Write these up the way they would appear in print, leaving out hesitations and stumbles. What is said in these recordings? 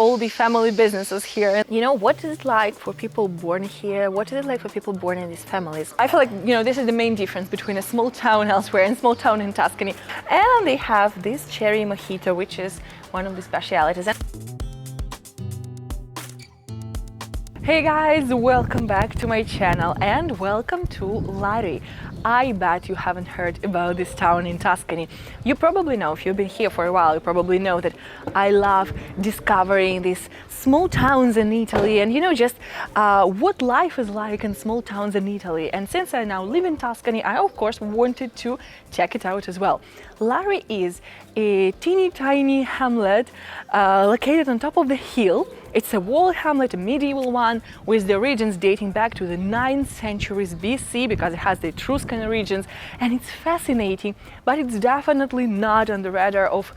all the family businesses here. And you know, what is it like for people born here? What is it like for people born in these families? I feel like, you know, this is the main difference between a small town elsewhere and small town in Tuscany. And they have this cherry mojito, which is one of the specialities. Hey guys, welcome back to my channel and welcome to Lari. I bet you haven't heard about this town in Tuscany. You probably know, if you've been here for a while, you probably know that I love discovering these small towns in Italy and, you know, just what life is like in small towns in Italy. And since I now live in Tuscany, I of course wanted to check it out as well. Lari is a teeny tiny hamlet located on top of the hill. It's a walled hamlet, a medieval one, with the origins dating back to the 9th centuries BC, because it has the Etruscan origins, and it's fascinating, but it's definitely not on the radar of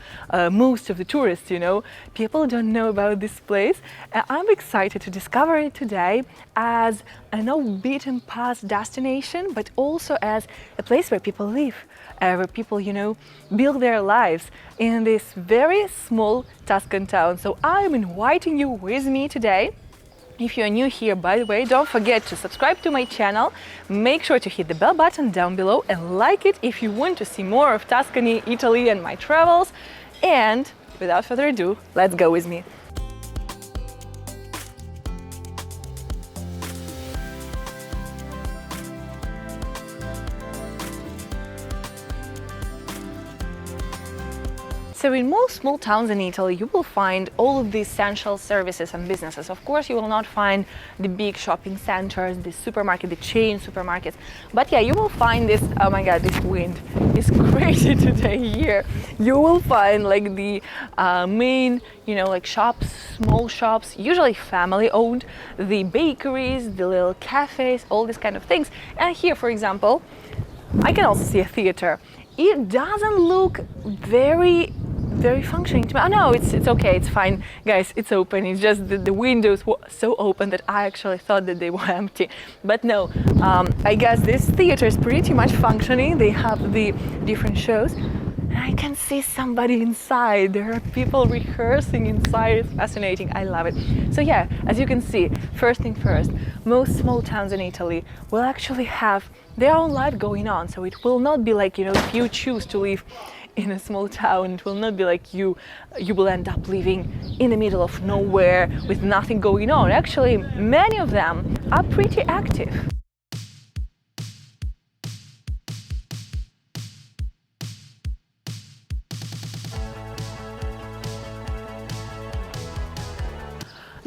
most of the tourists, you know. People don't know about this place, and I'm excited to discover it today as an off-beaten path destination, but also as a place where people live, where people, you know, build their lives in this very small Tuscan town. So I'm inviting you with me today. If you're new here, by the way, don't forget to subscribe to my channel. Make sure to hit the bell button down below and like it if you want to see more of Tuscany, Italy and my travels. And without further ado, let's go with me. So in most small towns in Italy, you will find all of the essential services and businesses. Of course, you will not find the big shopping centers, the supermarket, the chain supermarkets. But yeah, you will find this, oh my God, this wind is crazy today here. You will find like the main, you know, like shops, small shops, usually family owned, the bakeries, the little cafes, all these kind of things. And here, for example, I can also see a theater. It doesn't look very functioning to me. Oh no, it's okay, it's fine, guys, it's open. It's just that the windows were so open that I actually thought that they were empty. But no, I guess this theater is pretty much functioning. They have the different shows. I can see somebody inside. There are people rehearsing inside. It's fascinating. I love it. So yeah, as you can see, first thing first, most small towns in Italy will actually have their own life going on. So it will not be like, you know, if you choose to live in a small town, it will not be like you will end up living in the middle of nowhere with nothing going on. Actually, many of them are pretty active.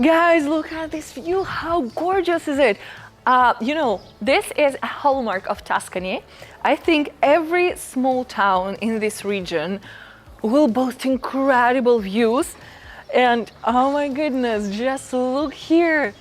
Guys, look at this view. How gorgeous is it? You know, this is a hallmark of Tuscany. I think every small town in this region will boast incredible views. And oh my goodness, just look here.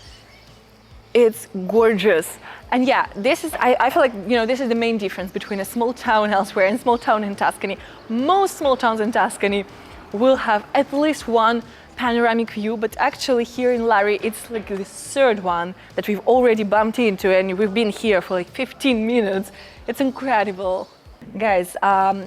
It's gorgeous. And yeah, this is, I feel like, you know, this is the main difference between a small town elsewhere and small town in Tuscany. Most small towns in Tuscany will have at least one panoramic view, but actually here in Lari it's like the third one that we've already bumped into, and we've been here for like 15 minutes. It's incredible. Guys,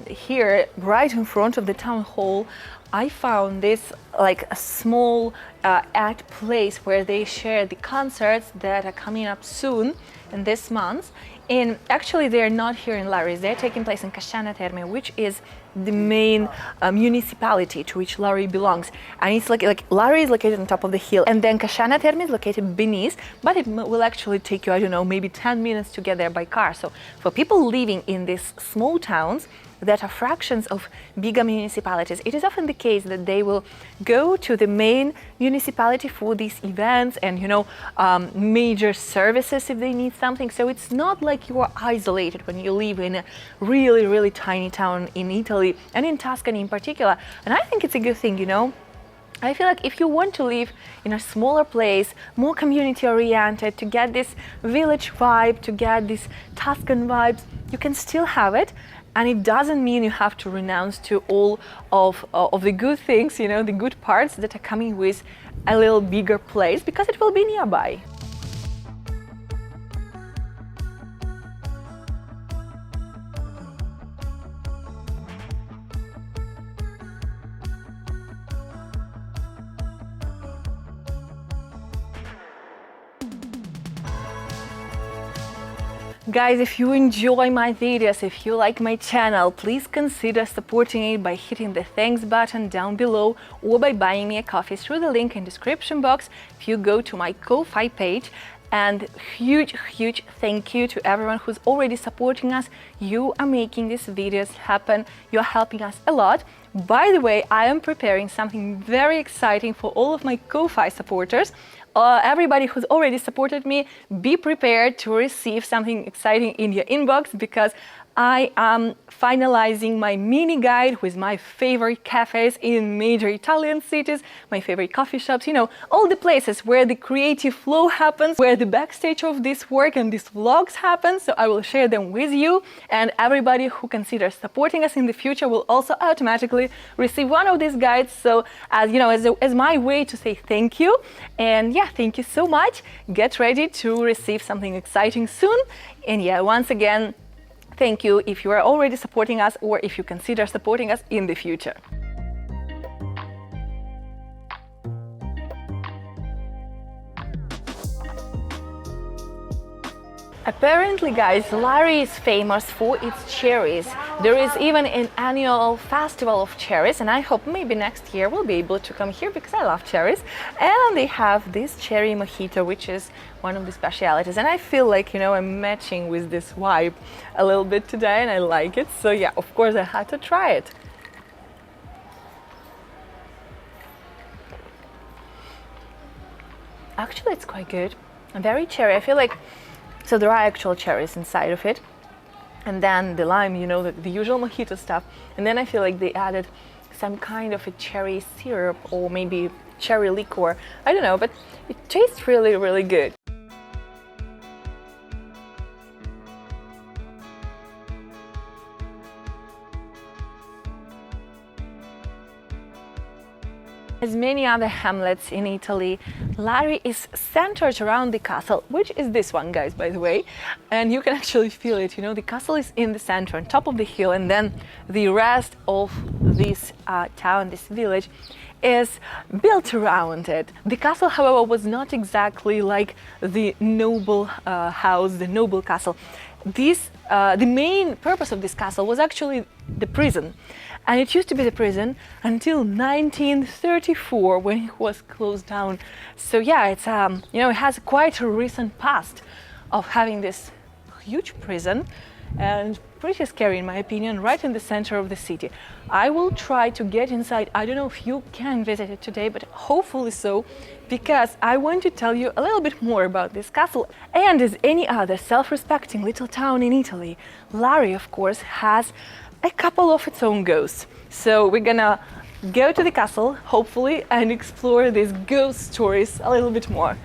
here right in front of the town hall I found this like a small art place where they share the concerts that are coming up soon in this month. And actually they're not here in Lari, they're taking place in Casciana Terme, which is the main municipality to which Lari belongs. And it's like Lari is located on top of the hill, and then Casciana Terme is located beneath, but it will actually take you, I don't know, maybe 10 minutes to get there by car. So for people living in these small towns that are fractions of bigger municipalities, it is often the case that they will go to the main municipality for these events and, you know, major services if they need something. So it's not like you are isolated when you live in a really, really tiny town in Italy and in Tuscany in particular. And I think it's a good thing, you know. I feel like if you want to live in a smaller place, more community oriented, to get this village vibe, to get these Tuscan vibes, you can still have it. And it doesn't mean you have to renounce to all of the good things, you know, the good parts that are coming with a little bigger place, because it will be nearby. Guys, if you enjoy my videos, if you like my channel, please consider supporting it by hitting the thanks button down below or by buying me a coffee through the link in description box if you go to my Ko-Fi page. And huge thank you to everyone who's already supporting us. You are making these videos happen. You're helping us a lot. By the way, I am preparing something very exciting for all of my Ko-Fi supporters. Everybody who's already supported me, be prepared to receive something exciting in your inbox, because I am finalizing my mini guide with my favorite cafes in major Italian cities, my favorite coffee shops, you know, all the places where the creative flow happens, where the backstage of this work and these vlogs happen. So I will share them with you, and everybody who considers supporting us in the future will also automatically receive one of these guides. So as you know, as my way to say thank you. And yeah, thank you so much. Get ready to receive something exciting soon. And yeah, once again, thank you if you are already supporting us or if you consider supporting us in the future. Apparently, guys, Lari is famous for its cherries. There is even an annual festival of cherries, and I hope maybe next year we'll be able to come here because I love cherries. And they have this cherry mojito, which is one of the specialities. And I feel like, you know, I'm matching with this vibe a little bit today, and I like it. So yeah, of course I had to try it. Actually, it's quite good. Very cherry. I feel like, so there are actual cherries inside of it, and then the lime, you know, the usual mojito stuff, and then I feel like they added some kind of a cherry syrup or maybe cherry liqueur. I don't know, but it tastes really good. As many other hamlets in Italy, Lari is centered around the castle, which is this one, guys, by the way. And you can actually feel it, you know, the castle is in the center, on top of the hill, and then the rest of this town, this village, is built around it. The castle, however, was not exactly like the noble house, the noble castle. The main purpose of this castle was actually the prison. And it used to be the prison until 1934, when it was closed down. So yeah, it's you know, it has quite a recent past of having this huge prison, and pretty scary in my opinion, right in the center of the city. I will try to get inside. I don't know if you can visit it today, but hopefully so, because I want to tell you a little bit more about this castle. And as any other self-respecting little town in Italy, Lari, of course, has a couple of its own ghosts. So we're gonna go to the castle, hopefully, and explore these ghost stories a little bit more.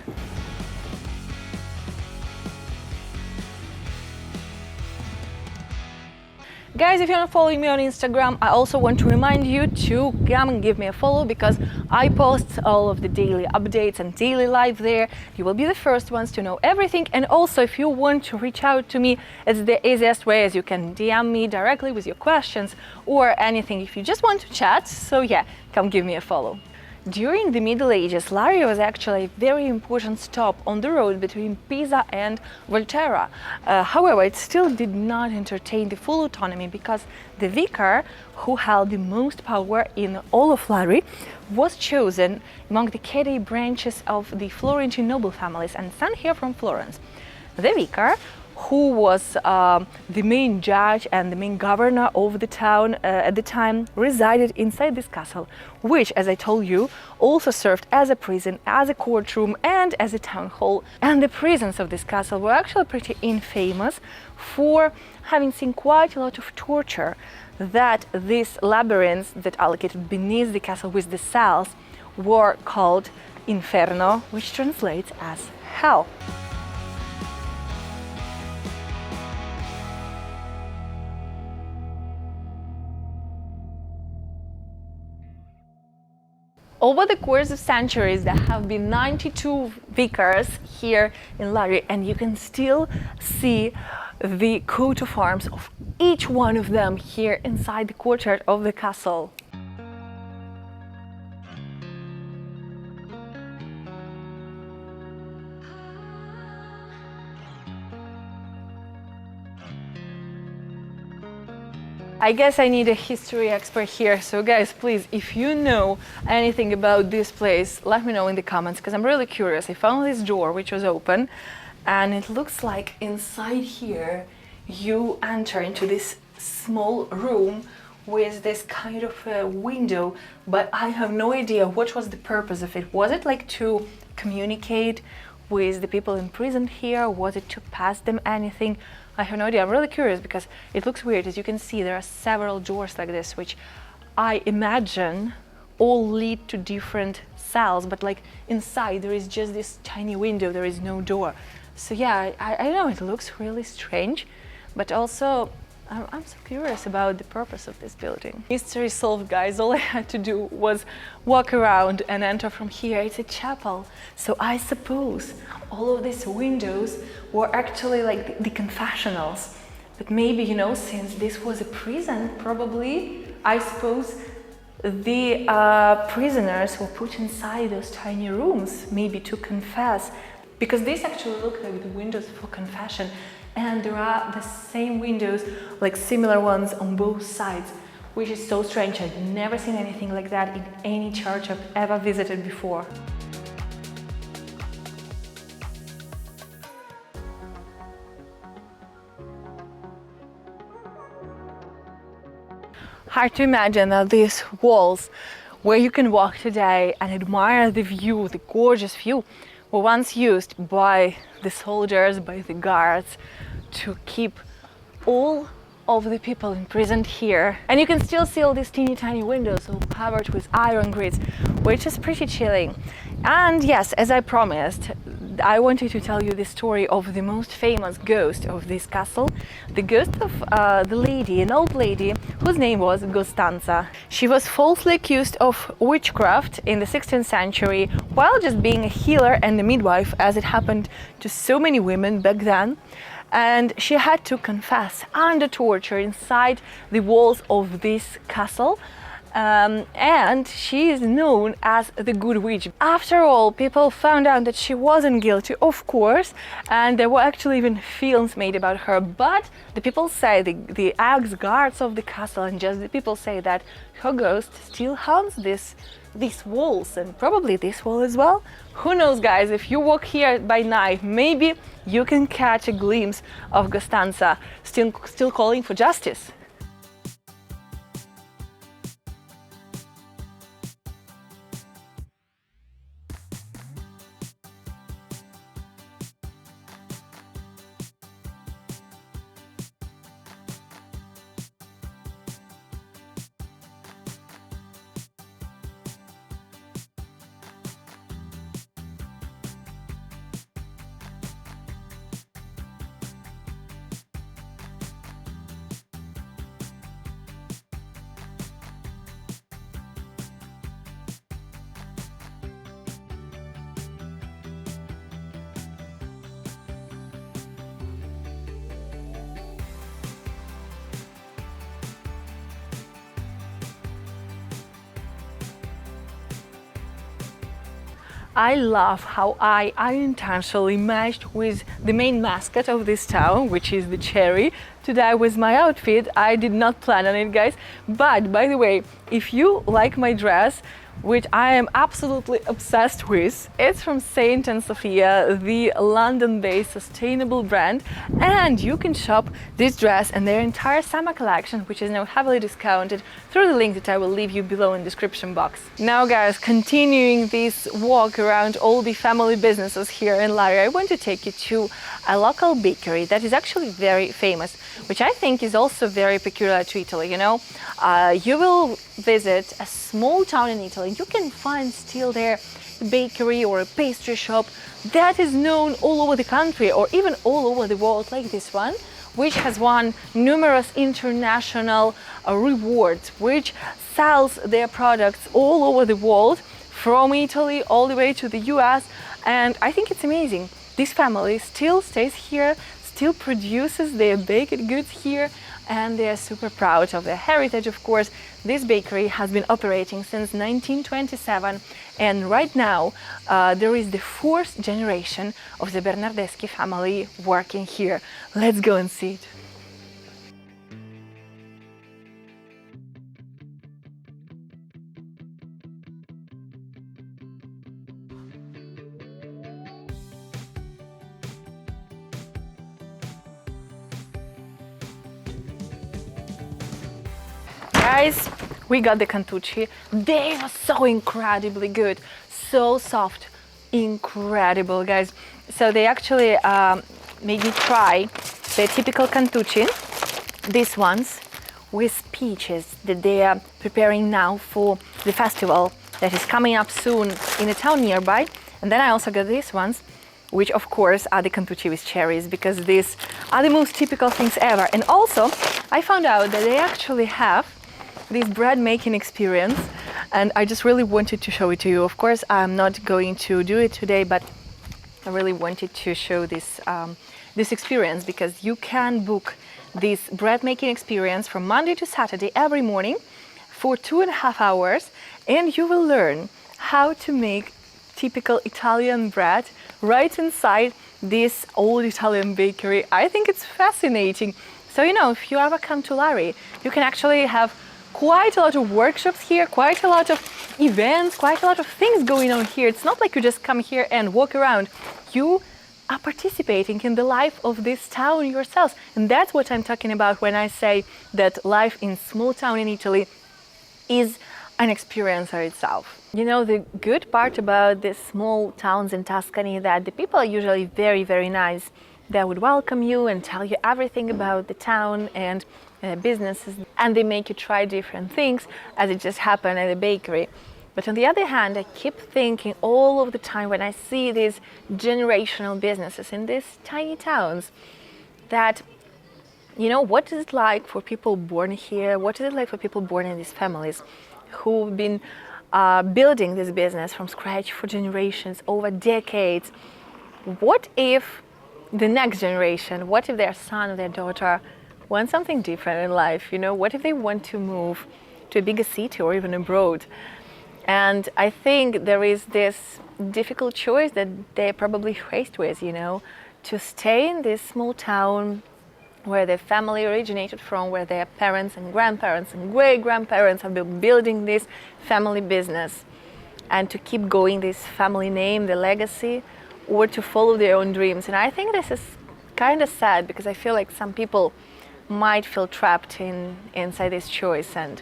Guys, if you're not following me on Instagram, I also want to remind you to come and give me a follow, because I post all of the daily updates and daily live there. You will be the first ones to know everything. And also, if you want to reach out to me, it's the easiest way, as you can DM me directly with your questions or anything if you just want to chat. So yeah, come give me a follow. During the Middle Ages, Lari was actually a very important stop on the road between Pisa and Volterra. However, it still did not entertain the full autonomy, because the vicar, who held the most power in all of Lari, was chosen among the Cadei branches of the Florentine noble families and sent here from Florence. The vicar, who was the main judge and the main governor of the town at the time, resided inside this castle, which, as I told you, also served as a prison, as a courtroom, and as a town hall. And the prisons of this castle were actually pretty infamous for having seen quite a lot of torture. That these labyrinths that are located beneath the castle with the cells were called Inferno, which translates as hell. Over the course of centuries, there have been 92 vicars here in Lari, and you can still see the coat of arms of each one of them here inside the courtyard of the castle. I guess I need a history expert here. So guys, please, if you know anything about this place, let me know in the comments, because I'm really curious. I found this door which was open, and it looks like inside here you enter into this small room with this kind of a window, but I have no idea what was the purpose of it. Was it like to communicate with the people imprisoned here? Was it to pass them anything? I have no idea. I'm really curious because it looks weird. As you can see, there are several doors like this, which I imagine all lead to different cells, but like inside there is just this tiny window, there is no door. So yeah, I know it looks really strange, but also I'm so curious about the purpose of this building. Mystery solved, guys. All I had to do was walk around and enter from here. It's a chapel. So I suppose all of these windows were actually like the confessionals. But maybe, you know, since this was a prison, probably, I suppose, the prisoners were put inside those tiny rooms, maybe to confess. Because these actually look like the windows for confession. And there are the same windows, like similar ones on both sides, which is so strange. I've never seen anything like that in any church I've ever visited before. Hard to imagine that these walls, where you can walk today and admire the view, the gorgeous view, were once used by the soldiers, by the guards, to keep all of the people imprisoned here. And you can still see all these teeny tiny windows all covered with iron grids, which is pretty chilling. And yes, as I promised, I wanted to tell you the story of the most famous ghost of this castle, the ghost of the lady, an old lady whose name was Costanza. She was falsely accused of witchcraft in the 16th century while just being a healer and a midwife, as it happened to so many women back then. And she had to confess under torture inside the walls of this castle. And she is known as the Good Witch. After all, people found out that she wasn't guilty, of course, and there were actually even films made about her. But the people say, the ex-guards of the castle and just the people say that her ghost still haunts these walls, and probably this wall as well. Who knows, guys? If you walk here by night, maybe you can catch a glimpse of Costanza still calling for justice. I love how I unintentionally matched with the main mascot of this town, which is the cherry. Today with my outfit, I did not plan on it, guys. But by the way, if you like my dress, which I am absolutely obsessed with, it's from Saint and Sophia, the London-based sustainable brand, and you can shop this dress and their entire summer collection, which is now heavily discounted, through the link that I will leave you below in the description box. Now guys, continuing this walk around all the family businesses here in Lari, I want to take you to a local bakery that is actually very famous, which I think is also very peculiar to Italy. You know, you will visit a small town in Italy, you can find still there a bakery or a pastry shop that is known all over the country or even all over the world, like this one, which has won numerous international rewards, which sells their products all over the world, from Italy all the way to the US. And I think it's amazing. This family still stays here, still produces their baked goods here, and they are super proud of their heritage, of course. This bakery has been operating since 1927, and right now there is the fourth generation of the Bernardeschi family working here. Let's go and see it. guys, we got the cantucci. They were so incredibly good, so soft, incredible, guys. So they actually made me try the typical cantucci, these ones with peaches that they are preparing now for the festival that is coming up soon in a town nearby. And then I also got these ones, which of course are the cantucci with cherries, because these are the most typical things ever. And also I found out that they actually have this bread making experience, and I just really wanted to show it to you. Of course I'm not going to do it today, but I really wanted to show this this experience, because you can book this bread making experience from Monday to Saturday every morning for 2.5 hours, and you will learn how to make typical Italian bread right inside this old Italian bakery. I think it's fascinating. So, you know, if you ever come to Lari, you can actually have quite a lot of workshops here, quite a lot of events, quite a lot of things going on here. It's not like you just come here and walk around. You are participating in the life of this town yourselves. And that's what I'm talking about when I say that life in small town in Italy is an experience for itself. You know, the good part about these small towns in Tuscany is that the people are usually very, very nice. They would welcome you and tell you everything about the town and businesses, and they make you try different things, as it just happened at the bakery. But on the other hand, I keep thinking all of the time when I see these generational businesses in these tiny towns that, you know, what is it like for people born here? What is it like for people born in these families who've been building this business from scratch for generations, over decades? What if the next generation, what if their son or their daughter wants something different in life? You know, what if they want to move to a bigger city or even abroad? And I think there is this difficult choice that they're probably faced with, you know, to stay in this small town where their family originated from, where their parents and grandparents and great-grandparents have been building this family business, and to keep going this family name, the legacy, or to follow their own dreams. And I think this is kind of sad, because I feel like some people might feel trapped inside this choice. And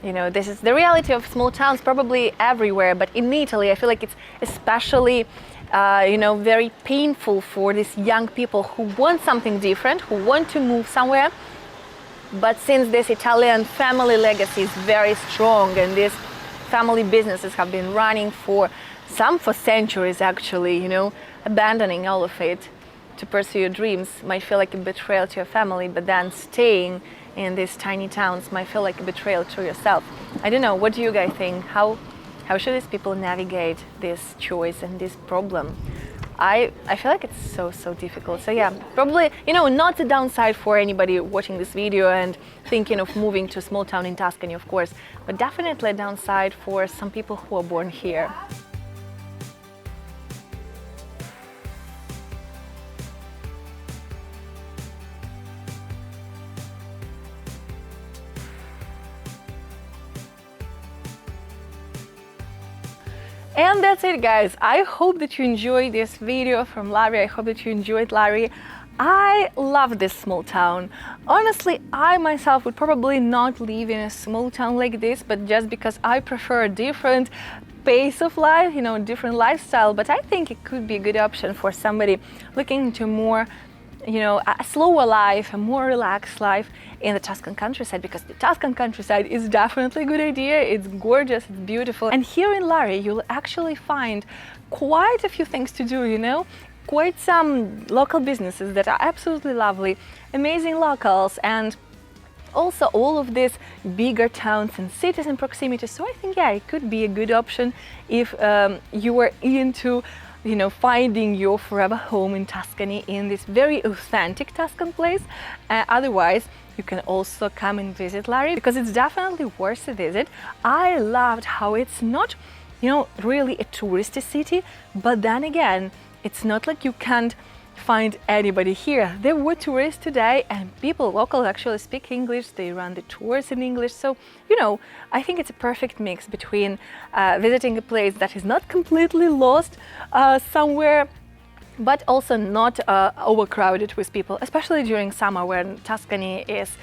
you know, this is the reality of small towns probably everywhere, but in Italy I feel like it's especially you know, very painful for these young people who want something different, who want to move somewhere. But since this Italian family legacy is very strong, and these family businesses have been running for centuries actually, you know, abandoning all of it to pursue your dreams might feel like a betrayal to your family, but then staying in these tiny towns might feel like a betrayal to yourself. I don't know, what do you guys think? How should these people navigate this choice and this problem? I feel like it's so difficult. So yeah, probably, you know, not the downside for anybody watching this video and thinking of moving to a small town in Tuscany, of course, but definitely a downside for some people who are born here. And that's it, guys. I hope that you enjoyed this video from Lari. I hope that you enjoyed Lari. I love this small town. Honestly, I myself would probably not live in a small town like this, but just because I prefer a different pace of life, you know, different lifestyle. But I think it could be a good option for somebody looking into more, you know, a slower life, a more relaxed life in the Tuscan countryside, because the Tuscan countryside is definitely a good idea. It's gorgeous, it's beautiful. And here in Lari, you'll actually find quite a few things to do, you know, quite some local businesses that are absolutely lovely, amazing locals, and also all of these bigger towns and cities in proximity. So I think, yeah, it could be a good option if you were into, you know, finding your forever home in Tuscany, in this very authentic Tuscan place. Otherwise, you can also come and visit Lari, because it's definitely worth a visit. I loved how it's not, you know, really a touristy city, but then again, it's not like you can't find anybody here. There were tourists today, and people, locals, actually speak English. They run the tours in English. So, you know, I think it's a perfect mix between visiting a place that is not completely lost somewhere, but also not overcrowded with people, especially during summer when Tuscany is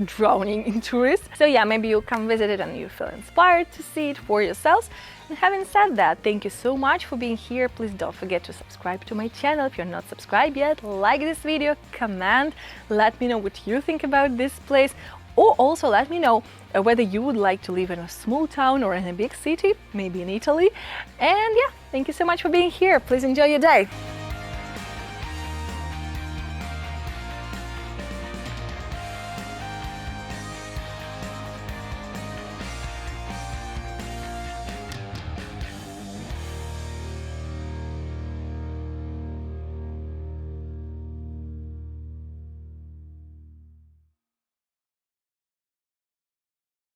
drowning in tourists. So yeah, maybe you'll come visit it and you feel inspired to see it for yourselves. And having said that, thank you so much for being here. Please don't forget to subscribe to my channel if you're not subscribed yet. Like this video, comment, let me know what you think about this place, or also let me know whether you would like to live in a small town or in a big city, maybe in Italy. And yeah, thank you so much for being here. Please enjoy your day.